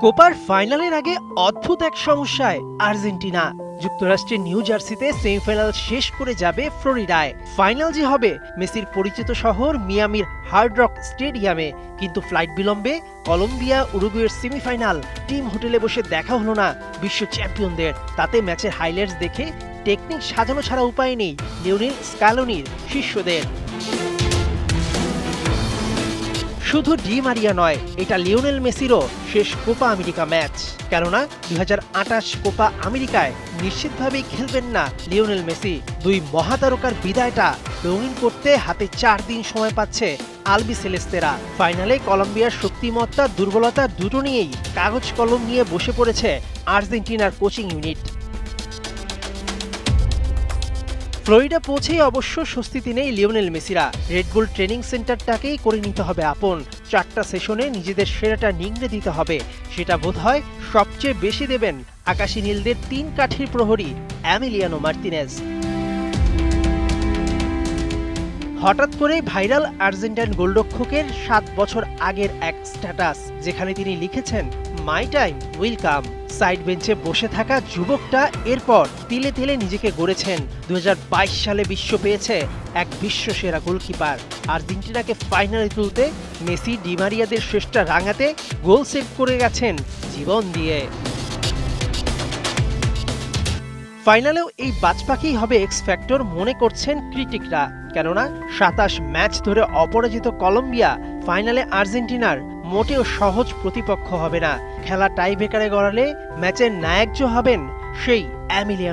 কোপার ফাইনালের আগে অদ্ভুত এক সমস্যায় আর্জেন্টিনা। যুক্তরাষ্ট্রের নিউ জার্সিতে সেমিফাইনাল শেষ করে যাবে ফ্লোরিডায়। ফাইনাল যে হবে মেসির পরিচিত শহর মিয়ামির হার্ড রক স্টেডিয়ামে, কিন্তু ফ্লাইট বিলম্বে কলম্বিয়া উরুগুয়ের সেমিফাইনাল। টিম হোটেলে বসে দেখা হলো না বিশ্ব চ্যাম্পিয়নদের। তাতে ম্যাচের হাইলাইটস দেখে টেকনিক সাজানো ছাড়া উপায় নেই লিওনেল স্ক্যালোনির শিষ্যদের। শুধু ডি মারিয়া নয়, এটা লিওনেল মেসিরও শেষ কোপা আমেরিকা ম্যাচ। কেননা 2028 কোপা আমেরিকায় নিশ্চিতভাবেই খেলবেন না লিওনেল মেসি। দুই মহাতারকার বিদায়টা রঙিন করতে হাতে 4 দিন সময় পাচ্ছে আলবি সেলেস্তেরা। ফাইনালে কলম্বিয়ার শক্তিমত্তা দুর্বলতা দুটো নিয়েই কাগজ কলম নিয়ে বসে পড়েছে আর্জেন্টিনার কোচিং ইউনিট। ফ্লোরিডা পৌঁছেই অবশ্য স্বস্তিতে নেই লিওনেল মেসিরা। রেডবুল ট্রেনিং সেন্টারটাকেই করে নিতে হবে আপন। 4টা সেশনে নিজেদের সেরাটা নিংড়ে দিতে হবে। সেটা বোধহয় সবচেয়ে বেশি দেবেন আকাশী নীলদের 3 কাঠির প্রহরী এমিলিয়ানো মার্তিনেজ। হঠাৎ করে ভাইরাল আর্জেন্টাইন গোলরক্ষকের 7 বছর আগের এক স্ট্যাটাস, যেখানে তিনি লিখেছেন my time will come. Side বেঞ্চে বসে থাকা যুবকটা এরপর তিলে তিলে নিজেকে গড়েছেন। 2022 সালে বিশ্ব পেয়েছে এক বিশ্বসেরা গোলকিপার। আর্জেন্টিনাকে ফাইনালে তুলতে মেসি ডি মারিয়াদের শেষটা রাঙাতে গোল সেভ করে গেছেন জীবন দিয়ে। ফাইনালেও এই বাজপাখিই হবে এক্স ফ্যাক্টর মনে করছেন ক্রিটিকরা। কেননা 27 ম্যাচ ধরে অপরাজিত কলম্বিয়া ফাইনালে আর্জেন্টিনার মোটেও সহজ প্রতিপক্ষ হবে না। খেলা টাই ব্রেকারে গড়ালে ম্যাচের নায়ক হবেন সেই এমিলিয়ানো।